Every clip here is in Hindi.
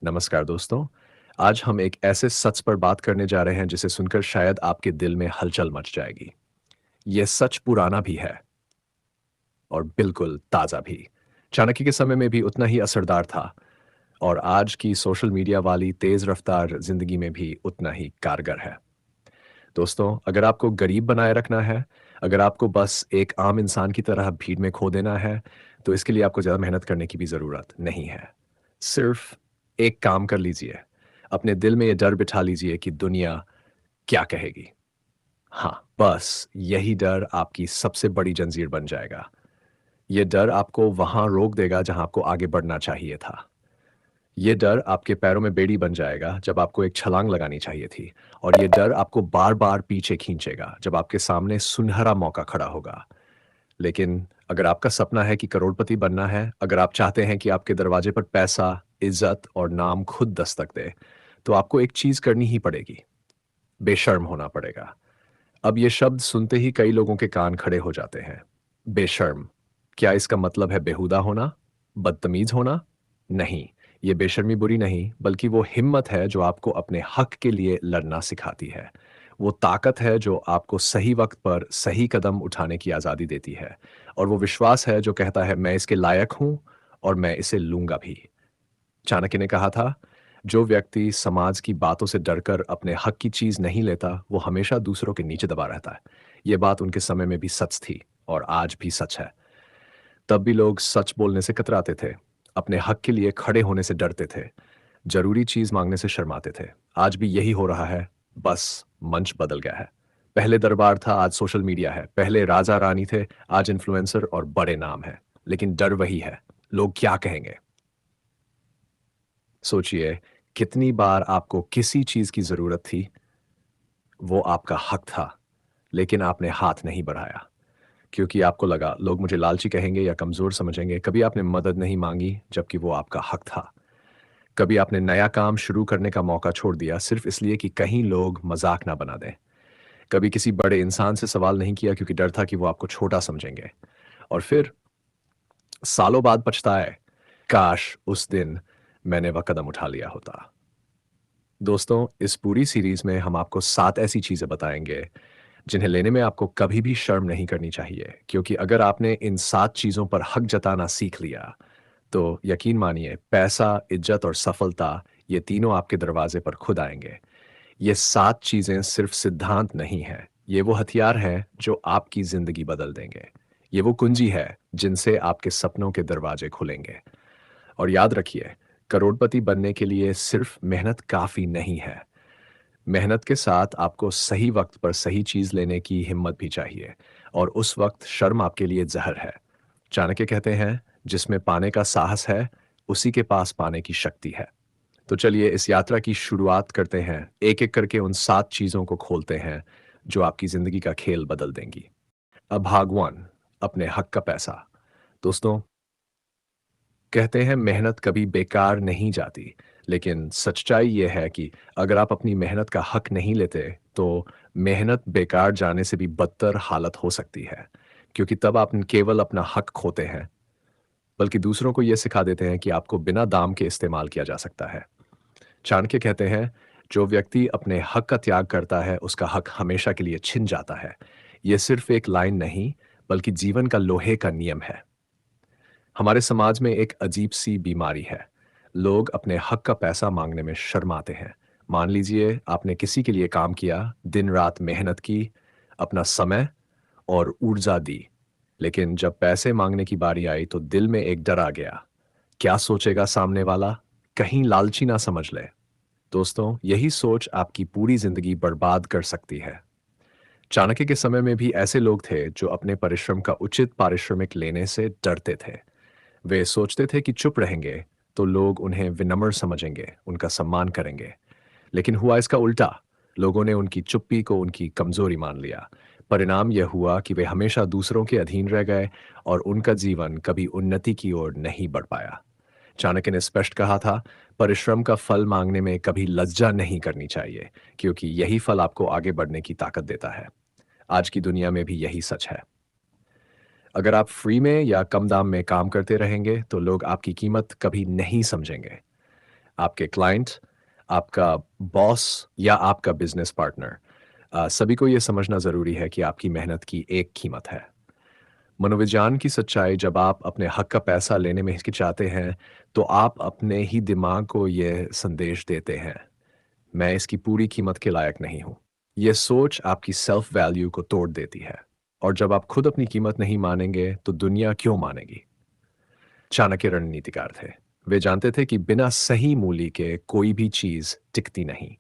नमस्कार दोस्तों। आज हम एक ऐसे सच पर बात करने जा रहे हैं जिसे सुनकर शायद आपके दिल में हलचल मच जाएगी। ये सच पुराना भी है और बिल्कुल ताज़ा भी। चाणक्य के समय में भी उतना ही असरदार था और आज की सोशल मीडिया वाली तेज़ रफ्तार ज़िंदगी में भी उतना ही कारगर है। दोस्तों, अगर आपको गरीब बनाए रखना है, अगर आपको बस एक आम इंसान की तरह भीड़ में खो देना है, तो इसके लिए आपको ज़्यादा मेहनत करने की भी ज़रूरत नहीं है। सिर्फ़ एक काम कर लीजिए, अपने दिल में ये डर बिठा लीजिए कि दुनिया क्या कहेगी? हाँ, बस यही डर आपकी सबसे बड़ी जंजीर बन जाएगा। ये डर आपको वहाँ रोक देगा जहाँ आपको आगे बढ़ना चाहिए था। ये डर आपके पैरों में बेड़ी बन जाएगा जब आपको एक छलांग लगानी चाहिए थी और ये डर आपको बार-बार पीछे खींचेगा जब आपके सामने सुनहरा मौका खड़ा होगा। लेकिन अगर आपका सपना है कि करोड़पति बनना है, अगर आप चाहते हैं कि आपके दरवाजे पर पैसा, इज़्ज़त और नाम खुद दस्तक दे, तो आपको एक चीज़ करनी ही पड़ेगी, बेशर्म होना पड़ेगा। अब ये शब्द सुनते ही कई लोगों के कान खड़े हो जाते हैं। बेशर्म, क्या इसका मतलब है बेहुदा होना? बदतमीज होना? नहीं, ये बेशर्मी बुरी नहीं, बल्कि वो हिम्मत है जो आपको अपने हक के लिए लड़ना सिखाती है। वो ताकत है जो आपको सही वक्त पर सही कदम उठाने की आज़ादी देती है। और वो विश्वास है जो कहता है मैं इसके लायक हूँ और मैं इसे लूँगा भी। चाणक्य ने कहा था, जो व्यक्ति समाज की बातों से डरकर अपने हक की चीज़ नहीं लेता, वो हमेशा दूसरों के नीचे दबा रहता है। ये बात उनके समय में भी सच थी और आज भी सच है। तब भी लोग सच बोलने से कतराते थे, अपने हक के लिए खड़े होने से डरते थे, ज़रूरी चीज़ माँगने से शर्माते थे। आज भी यही हो रहा है, बस मंच बदल गया है। पहले दरबार था, आज सोशल मीडिया है। पहले राजा-रानी थे, आज इन्फ्लुएंसर और बड़े नाम हैं। लेकिन डर वही है, लोग क्या कहेंगे? सोचिए, कितनी बार आपको किसी चीज़ की ज़रूरत थी, वो आपका हक था, लेकिन आपने हाथ नहीं बढ़ाया, क्योंकि आपको लगा लोग मुझे लालची कहेंगे या कमज़ोर समझेंगे। कभी आपने मदद नहीं माँगी, जबकि वो आपका हक था। कभी आपने नया काम शुरू करने का मौका छोड़ दिया, सिर्फ़ इसलिए कि कहीं लोग मज़ाक ना बना दें। कभी किसी बड़े इंसान से सवाल नहीं किया क्योंकि डर था कि वो आपको छोटा समझेंगे। और फिर सालों बाद पछताए, काश उस दिन मैंने वह कदम उठा लिया होता। दोस्तों, इस पूरी सीरीज़ में हम आपको 7 ऐसी चीज़ें बताएँगे, जिन्हें लेने में आपको कभी भी शर्म नहीं करनी चाहिए, क्योंकि अगर आपने इन 7 चीज़ों पर हक जताना सीख लिया, तो यकीन मानिए पैसा, इज़्ज़त और सफलता ये तीनों आपके दरवाज़े पर खुद आएँगे। ये 7 चीज़ें सिर्फ़ सिद्धांत नहीं हैं, ये वो हथियार हैं जो आपकी ज़िंदगी बदल देंगे। ये वो कुंजी है, जिनसे आपके सपनों के दरवाज़े खुलेंगे। और याद रखिए, करोड़पति बनने के लिए सिर्फ़ मेहनत काफ़ी नहीं है। मेहनत के साथ आपको सही वक्त पर सही चीज़ लेने की हिम्मत भी चाहिए और उस वक्त शर्म आपके लिए ज़हर है। चाणक्य कहते हैं, जिसमें पाने का साहस है, उसी के पास पाने की शक्ति है। तो चलिए इस यात्रा की शुरुआत करते हैं। एक-एक करके उन 7 चीज़ों को खोलते हैं, जो आपकी ज़िंदगी का खेल बदल देंगी। अब भाग 1, अपने हक का पैसा। दोस्तों, कहते हैं मेहनत कभी बेकार नहीं जाती, लेकिन सच्चाई ये है कि अगर आप अपनी मेहनत का हक नहीं लेते, तो मेहनत बेकार जाने से भी बदतर हालत हो सकती है। क्योंकि तब आप केवल अपना हक खोते हैं, बल्कि दूसरों को ये सिखा देते हैं कि आपको बिना दाम के इस्तेमाल किया जा सकता है। चाणक्य कहते हैं, जो व्यक्ति अपने हक का त्याग करता है, उसका हक हमेशा के लिए छिन जाता है। ये सिर्फ एक लाइन नहीं, बल्कि जीवन का लोहे का नियम है। हमारे समाज में एक अजीब-सी बीमारी है। लोग अपने हक का पैसा माँगने में शर्माते हैं। मान लीजिए आपने किसी के लिए काम किया, दिन-रात मेहनत की, अपना समय और ऊर्जा दी। लेकिन जब पैसे माँगने की बारी आई तो दिल में एक डर आ गया। क्या सोचेगा सामने वाला? कहीं लालची ना समझ ले। दोस्तों, यही सोच आपकी पूरी ज़िंदगी बर्बाद कर सकती है। चाणक्य के समय में भी ऐसे लोग थे जो अपने परिश्रम का उचित पारिश्रमिक लेने से डरते थे। वे सोचते थे कि चुप रहेंगे तो लोग उन्हें विनम्र समझेंगे, उनका सम्मान करेंगे। लेकिन हुआ इसका उल्टा। लोगों ने उनकी चुप्पी को उनकी कमजोरी मान लिया। परिणाम यह हुआ कि वे हमेशा दूसरों के अधीन रह गए और उनका जीवन कभी उन्नति की ओर नहीं बढ़ पाया। चाणक्य ने स्पष्ट कहा था, परिश्रम का फल मांगने में कभी लज्जा नहीं करनी चाहिए, क्योंकि यही फल आपको आगे बढ़ने की ताकत देता है। आज की दुनिया में भी यही सच है। अगर आप फ्री में या कम दाम में काम करते रहेंगे, तो लोग आपकी कीमत कभी नहीं समझेंगे। आपके क्लाइंट, आपका बॉस या आपका बिज़नेस पार्टनर। सभी को ये समझना ज़रूरी है कि आपकी मेहनत की एक कीमत है। मनोविज्ञान की सच्चाई जब आप अपने हक का पैसा लेने में हिचकिचाते हैं, तो आप अपने ही दिमाग को ये संदेश देते हैं, मैं इसकी पूरी कीमत के लायक नहीं हूँ। ये सोच आपकी सेल्फ वैल्यू को तोड़ देती है। और जब आप खुद अपनी कीमत नहीं मानेंगे, तो दुनिया क्यों मानेगी? चाणक्य रणनीतिकार थे। वे जानते थे कि बिना सही मूल्य के कोई भी चीज टिकती नहीं।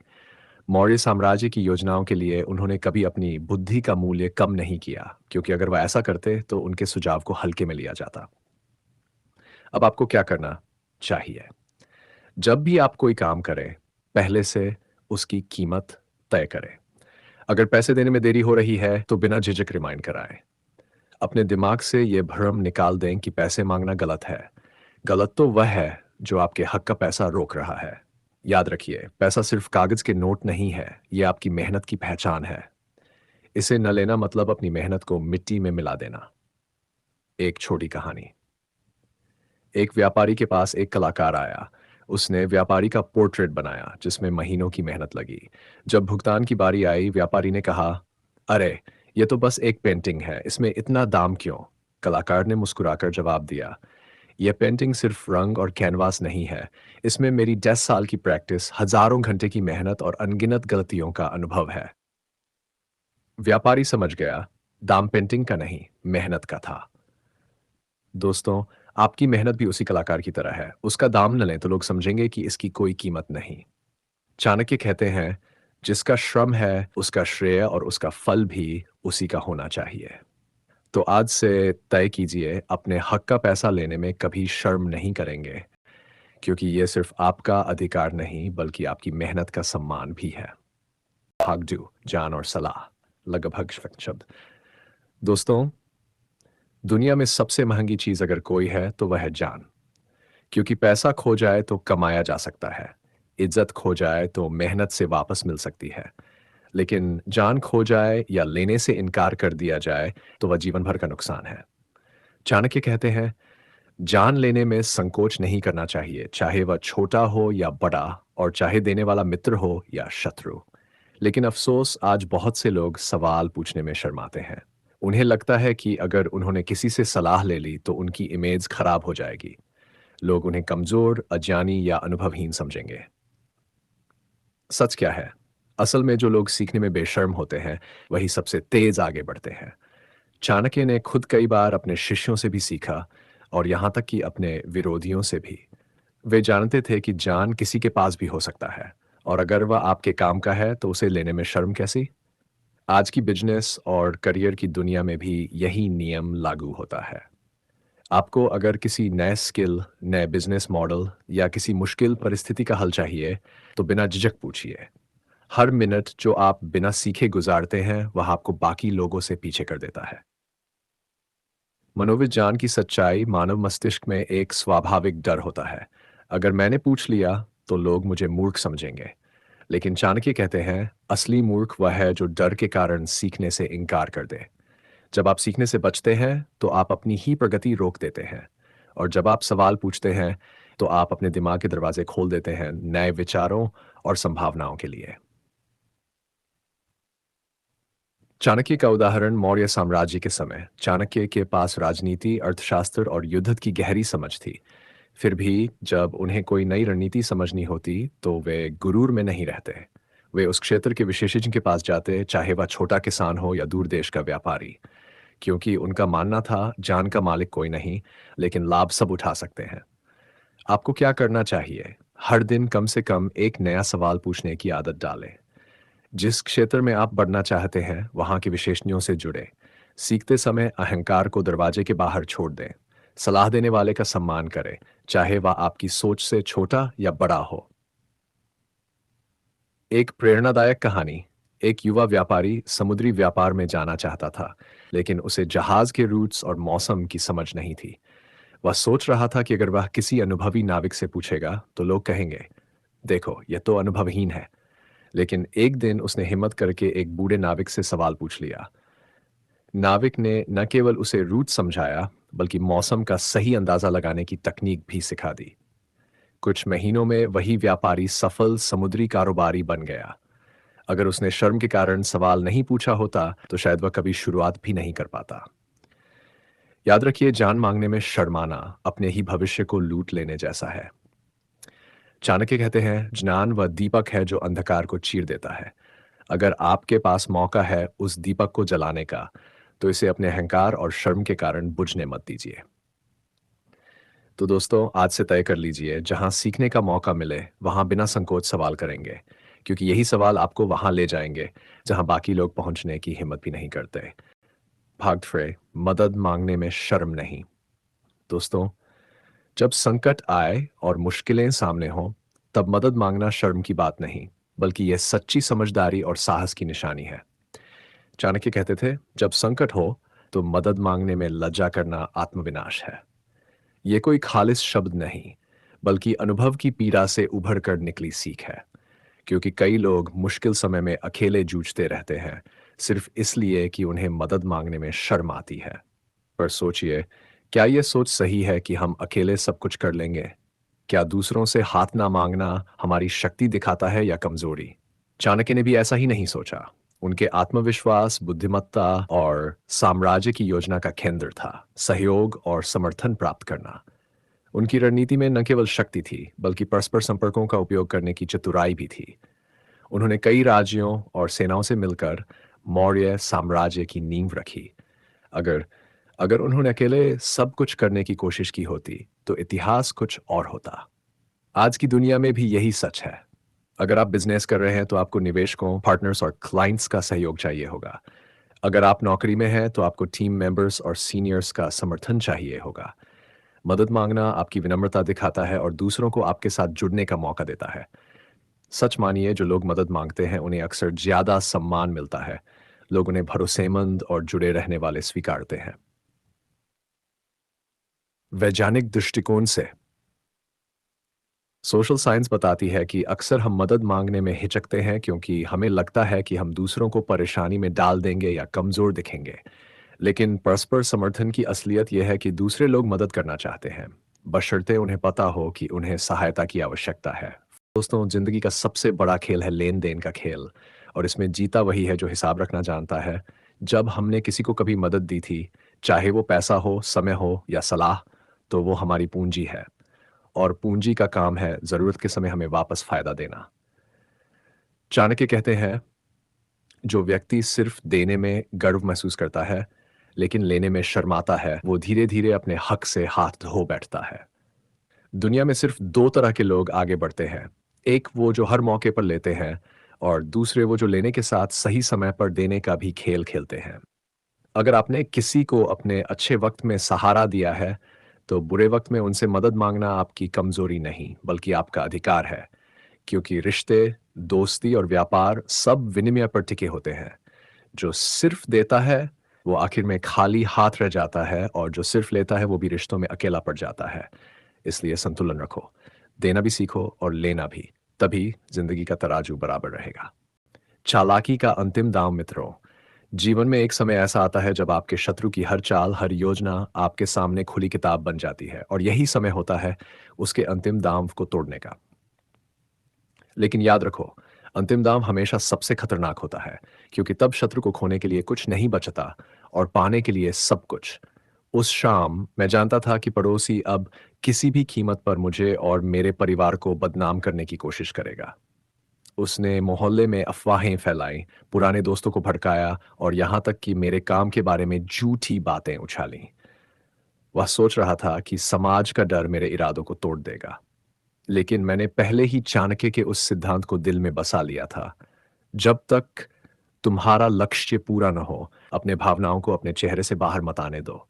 मौर्य साम्राज्य की योजनाओं के लिए उन्होंने कभी अपनी बुद्धि का मूल्य कम नहीं किया, क्योंकि अगर वह ऐसा करते तो उनके सुझाव को हल्के में लिया जाता। अब आपको क्या करना चाहिए? जब भी आप कोई काम करें, पहले से उसकी कीमत तय करें। अगर पैसे देने में देरी हो रही है, तो बिना झिझक रिमाइंड कराएं। अपने दिमाग से ये भ्रम निकाल दें कि पैसे मांगना गलत है। गलत तो वह है जो आपके हक का पैसा रोक रहा है। याद रखिए, पैसा सिर्फ कागज के नोट नहीं है, ये आपकी मेहनत की पहचान है। इसे न लेना मतलब अपनी मेहनत को मिट्टी में मिला देना। एक छोटी कहानी। एक व्यापारी के पास एक कलाकार आया। उसने व्यापारी का पोर्ट्रेट बनाया, जिसमें महीनों की मेहनत लगी। जब भुगतान की बारी आई, व्यापारी ने कहा, अरे, ये तो बस एक पेंटिंग है, इसमें इतना दाम क्यों? कलाकार ने मुस्कुराकर जवाब दिया, यह पेंटिंग सिर्फ रंग और कैनवास नहीं है। इसमें मेरी 10 साल की प्रैक्टिस, हजारों घंटे की मेहनत और अनगिनत गलतियों का अनुभव है। व्यापारी समझ गया, दाम पेंटिंग का नहीं, मेहनत का था। दोस्तों, आपकी मेहनत भी उसी कलाकार की तरह है। उसका दाम न लें तो लोग समझेंगे कि इसकी कोई कीमत नहीं। चाणक्य कहते हैं, जिसका श्रम है, उसका श्रेय और उसका फल भी उसी का होना चाहिए। तो आज से तय कीजिए, अपने हक का पैसा लेने में कभी शर्म नहीं करेंगे, क्योंकि ये सिर्फ आपका अधिकार नहीं, बल्कि आपकी मेहनत का सम्मान भी है। भागजू, जान और सलाह, लगभग शब्द। दोस्तों, दुनिया में सबसे महंगी चीज अगर कोई है तो वह है जान। क्योंकि पैसा खो जाए तो कमाया जा सकता है, इज्जत खो जाए तो मेहनत से वापस मिल सकती है, लेकिन जान खो जाए या लेने से इनकार कर दिया जाए तो वह जीवन भर का नुकसान है। चाणक्य कहते हैं, जान लेने में संकोच नहीं करना चाहिए, चाहे वह छोटा हो या बड़ा, और चाहे देने वाला मित्र हो या शत्रु। लेकिन अफसोस, आज बहुत से लोग सवाल पूछने में शर्माते हैं। उन्हें लगता है कि अगर उन्होंने किसी से सलाह ले ली तो उनकी इमेज खराब हो जाएगी। लोग उन्हें कमजोर, अज्ञानी या अनुभवहीन समझेंगे। सच क्या है? असल में जो लोग सीखने में बेशर्म होते हैं, वही सबसे तेज आगे बढ़ते हैं। चाणक्य ने खुद कई बार अपने शिष्यों से भी सीखा, और यहां तक कि अपने विरोधियों से भी। वे जानते थे कि जान किसी के पास भी हो सकता है, और अगर वह आपके काम का है तो उसे लेने में शर्म कैसी? आज की बिजनेस और करियर की दुनिया में भी यही नियम लागू होता है। आपको अगर किसी नए स्किल, नए बिजनेस मॉडल या किसी मुश्किल परिस्थिति का हल चाहिए, तो बिना झिझक पूछिए। हर मिनट जो आप बिना सीखे गुजारते हैं, वह आपको बाकी लोगों से पीछे कर देता है। मनोविज्ञान की सच्चाई, मानव मस्तिष्क में एक स्वाभाविक डर होता है। अगर मैंने पूछ लिया, तो लोग मुझे मूर्ख समझेंगे। लेकिन चाणक्य कहते हैं, असली मूर्ख वह है जो डर के कारण सीखने से इनकार कर दे। जब आप सीखने से बचते हैं, तो आप अपनी ही प्रगति रोक देते हैं। और जब आप सवाल पूछते हैं, तो आप अपने दिमाग के दरवाजे खोल देते हैं नए विचारों और संभावनाओं के लिए। चाणक्य का उदाहरण मौर्य साम्राज्य के समय। चाणक्य के पास राजनीति, अर्थशास्त्र और युद्ध की गहरी समझ थी। फिर भी जब उन्हें कोई नई रणनीति समझनी होती, तो वे गुरूर में नहीं रहते। वे उस क्षेत्र के विशेषज्ञ के पास जाते, चाहे वह छोटा किसान हो या दूर देश का व्यापारी। क्योंकि उनका मानना था, जान का मालिक कोई नहीं, लेकिन लाभ सब उठा सकते हैं। आपको क्या करना चाहिए? हर दिन कम से कम एक नया सवाल पूछने की आदत डालें। जिस क्षेत्र में आप बढ़ना चाहते हैं, वहां के विशेषज्ञों से जुड़े। सीखते समय अहंकार को दरवाजे के बाहर छोड़ दें। सलाह देने वाले का सम्मान करें, चाहे वह आपकी सोच से छोटा या बड़ा हो। एक प्रेरणादायक कहानी। एक युवा व्यापारी समुद्री व्यापार में जाना चाहता था, लेकिन उसे जहाज के रूट्स और मौसम की समझ नहीं थी। वह सोच रहा था कि अगर वह किसी अनुभवी नाविक से पूछेगा, तो लोग कहेंगे, देखो, यह तो अनुभवहीन है। लेकिन एक दिन उसने हिम्मत करके एक बूढ़े नाविक से सवाल पूछ लिया। नाविक ने न केवल उसे रूट समझाया, बल्कि मौसम का सही अंदाजा लगाने की तकनीक भी सिखा दी। कुछ महीनों में वही व्यापारी सफल समुद्री कारोबारी बन गया। अगर उसने शर्म के कारण सवाल नहीं पूछा होता, तो शायद वह कभी शुरुआत भी नहीं कर पाता। याद रखिए, जान मांगने में शर्माना अपने ही भविष्य को लूट लेने जैसा है। चाणक्य कहते हैं, ज्ञान वह दीपक है जो अंधकार को चीर देता है। अगर आपके पास मौका है उस दीपक को जलाने का, तो इसे अपने अहंकार और शर्म के कारण बुझने मत दीजिए। तो दोस्तों, आज से तय कर लीजिए, जहां सीखने का मौका मिले वहां बिना संकोच सवाल करेंगे, क्योंकि यही सवाल आपको वहां ले जाएंगे जहां बाकी लोग पहुंचने की हिम्मत भी नहीं करते। भाग फ्रे, मदद मांगने में शर्म नहीं। दोस्तों, जब संकट आए और मुश्किलें सामने हों, तब मदद मांगना शर्म की बात नहीं, बल्कि यह सच्ची समझदारी और साहस की निशानी है। चाणक्य कहते थे, जब संकट हो तो मदद मांगने में लज्जा करना आत्मविनाश है। ये कोई खालिस शब्द नहीं, बल्कि अनुभव की पीड़ा से उभर कर निकली सीख है। क्योंकि कई लोग मुश्किल समय में अकेले जूझते रहते हैं, सिर्फ इसलिए कि उन्हें मदद मांगने में शर्म आती है। पर सोचिए, क्या यह सोच सही है कि हम अकेले सब कुछ कर लेंगे? क्या दूसरों से हाथ ना मांगना हमारी शक्ति दिखाता है या कमजोरी? चाणक्य ने भी ऐसा ही नहीं सोचा। उनके आत्मविश्वास, बुद्धिमत्ता और साम्राज्य की योजना का केंद्र था सहयोग और समर्थन प्राप्त करना। उनकी रणनीति में न केवल शक्ति थी, बल्कि परस्पर संपर्कों का उपयोग करने की चतुराई भी थी। उन्होंने कई राज्यों और सेनाओं से मिलकर मौर्य साम्राज्य की नींव रखी। अगर अगर उन्होंने अकेले सब कुछ करने की कोशिश की होती, तो इतिहास कुछ और होता। आज की दुनिया में भी यही सच है। अगर आप बिजनेस कर रहे हैं, तो आपको निवेशकों, पार्टनर्स और क्लाइंट्स का सहयोग चाहिए होगा। अगर आप नौकरी में हैं, तो आपको टीम मेंबर्स और सीनियर्स का समर्थन चाहिए होगा। मदद मांगना आपकी विनम्रता दिखाता है और दूसरों को आपके साथ जुड़ने का मौका देता है। सच मानिए, जो लोग मदद मांगते हैं उन्हें अक्सर ज्यादा सम्मान मिलता है। लोग उन्हें भरोसेमंद और जुड़े रहने वाले स्वीकारते हैं। वैज्ञानिक दृष्टिकोण से सोशल साइंस बताती है कि अक्सर हम मदद मांगने में हिचकते हैं क्योंकि हमें लगता है कि हम दूसरों को परेशानी में डाल देंगे या कमजोर दिखेंगे। लेकिन परस्पर समर्थन की असलियत यह है कि दूसरे लोग मदद करना चाहते हैं, बशर्ते उन्हें पता हो कि उन्हें सहायता की आवश्यकता है। दोस्तों, जिंदगी का सबसे बड़ा खेल है लेन देन का खेल, और इसमें जीता वही है जो हिसाब रखना जानता है। जब हमने किसी को कभी मदद दी थी, चाहे वो पैसा हो, समय हो या सलाह, तो वो हमारी पूंजी है। और पूंजी का काम है जरूरत के समय हमें वापस फायदा देना। चाणक्य कहते हैं, जो व्यक्ति सिर्फ देने में गर्व महसूस करता है लेकिन लेने में शर्माता है, वो धीरे धीरे अपने हक से हाथ धो बैठता है। दुनिया में सिर्फ दो तरह के लोग आगे बढ़ते हैं। एक वो जो हर मौके पर लेते हैं, और दूसरे वो जो लेने के साथ सही समय पर देने का भी खेल खेलते हैं। अगर आपने किसी को अपने अच्छे वक्त में सहारा दिया है, तो बुरे वक्त में उनसे मदद मांगना आपकी कमजोरी नहीं, बल्कि आपका अधिकार है। क्योंकि रिश्ते, दोस्ती और व्यापार सब विनिमय पर टिके होते हैं। जो सिर्फ देता है, वो आखिर में खाली हाथ रह जाता है, और जो सिर्फ लेता है, वो भी रिश्तों में अकेला पड़ जाता है। इसलिए संतुलन रखो, देना भी सीखो और लेना भी। तभी जिंदगी का तराजू बराबर रहेगा। चालाकी का अंतिम दांव मित्रों, जीवन में एक समय ऐसा आता है जब आपके शत्रु की हर चाल, हर योजना आपके सामने खुली किताब बन जाती है, और यही समय होता है उसके अंतिम दांव को तोड़ने का। लेकिन याद रखो, अंतिम दांव हमेशा सबसे खतरनाक होता है, क्योंकि तब शत्रु को खोने के लिए कुछ नहीं बचता और पाने के लिए सब कुछ। उस शाम मैं जानता था कि पड़ोसी अब किसी भी कीमत पर मुझे और मेरे परिवार को बदनाम करने की कोशिश करेगा। उसने मोहल्ले में अफवाहें फैलाई, पुराने दोस्तों को भड़काया और यहाँ तक कि मेरे काम के बारे में झूठी बातें उछाली। वह सोच रहा था कि समाज का डर मेरे इरादों को तोड़ देगा। लेकिन मैंने पहले ही चाणक्य के उस सिद्धांत को दिल में बसा लिया था, जब तक तुम्हारा लक्ष्य पूरा न हो, अपने भावनाओं को अपने चेहरे से बाहर मत आने दो।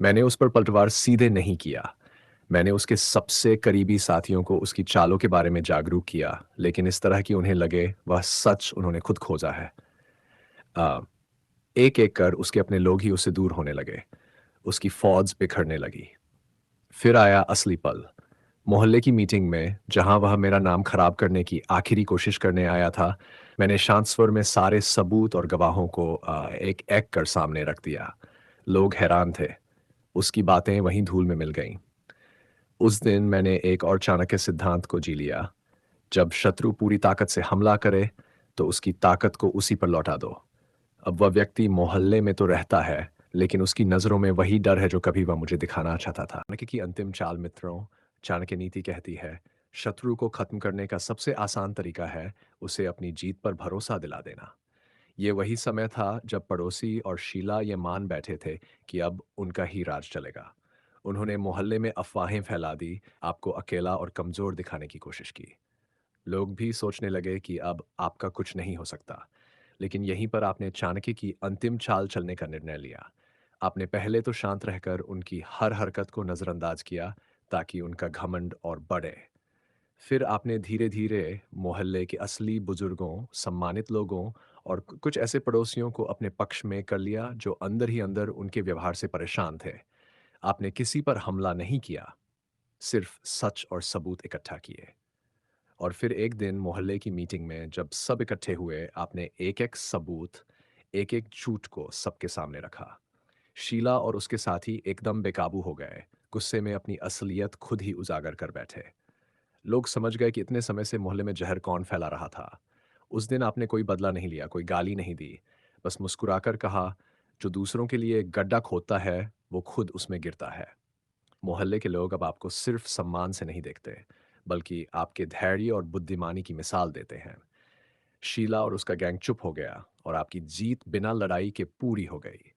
मैंने उस पर पलटवार सीधे नहीं किया। मैंने उसके सबसे करीबी साथियों को उसकी चालों के बारे में जागरूक किया, लेकिन इस तरह कि उन्हें लगे वह सच उन्होंने खुद खोजा है। आ, एक एक कर उसके अपने लोग ही उससे दूर होने लगे। उसकी फौज बिखरने लगी। फिर आया असली पल। मोहल्ले की मीटिंग में, जहां वह मेरा नाम खराब करने की आखिरी कोशिश करने आया था, मैंने शांत स्वर में सारे सबूत और गवाहों को एक एक कर सामने रख दिया। लोग हैरान थे। उसकी बातें वहीं धूल में मिल गईं। उस दिन मैंने एक और चाणक्य सिद्धांत को जी लिया। जब शत्रु पूरी ताकत से हमला करे, तो उसकी ताकत को उसी पर लौटा दो। अब वह व्यक्ति मोहल्ले में तो रहता है, लेकिन उसकी नज़रों में वही डर है जो कभी वह मुझे दिखाना चाहता था। चाणक्य की अंतिम चाल मित्रों, चाणक्य नीति कहती है, शत्रु को खत्म करने का सबसे आसान तरीका है उसे अपनी जीत पर भरोसा दिला देना। ये वही समय था जब पड़ोसी और शीला ये मान बैठे थे कि अब उनका ही राज चलेगा। उन्होंने मोहल्ले में अफवाहें फैला दी, आपको अकेला और कमज़ोर दिखाने की कोशिश की। लोग भी सोचने लगे कि अब आपका कुछ नहीं हो सकता। लेकिन यहीं पर आपने चाणक्य की अंतिम चाल चलने का निर्णय लिया। आपने पहले तो शांत रहकर उनकी हर हरकत को नज़रअंदाज किया, ताकि उनका घमंड और बढ़े। फिर आपने धीरे-धीरे मोहल्ले के असली बुजुर्गों, सम्मानित लोगों और कुछ ऐसे पड़ोसियों को अपने पक्ष में कर लिया जो अंदर ही अंदर उनके व्यवहार से परेशान थे। आपने किसी पर हमला नहीं किया, सिर्फ सच और सबूत इकट्ठा किए। और फिर एक दिन मोहल्ले की मीटिंग में जब सब इकट्ठे हुए, आपने एक-एक सबूत, एक-एक झूठ को सबके सामने रखा। शीला और उसके साथी एकदम बेकाबू हो गए, गुस्से में अपनी असलियत खुद ही उजागर कर बैठे। लोग समझ गए कि इतने समय से मोहल्ले में जहर कौन फैला रहा था। उस दिन आपने कोई बदला नहीं लिया, कोई गाली नहीं दी, बस मुस्कुराकर कहा, जो दूसरों के लिए गड्ढा खोदता है, वो खुद उसमें गिरता है। मोहल्ले के लोग अब आपको सिर्फ सम्मान से नहीं देखते, बल्कि आपके धैर्य और बुद्धिमानी की मिसाल देते हैं। शीला और उसका गैंग चुप हो गया और आपकी जीत बिना लड़ाई के पूरी हो गई।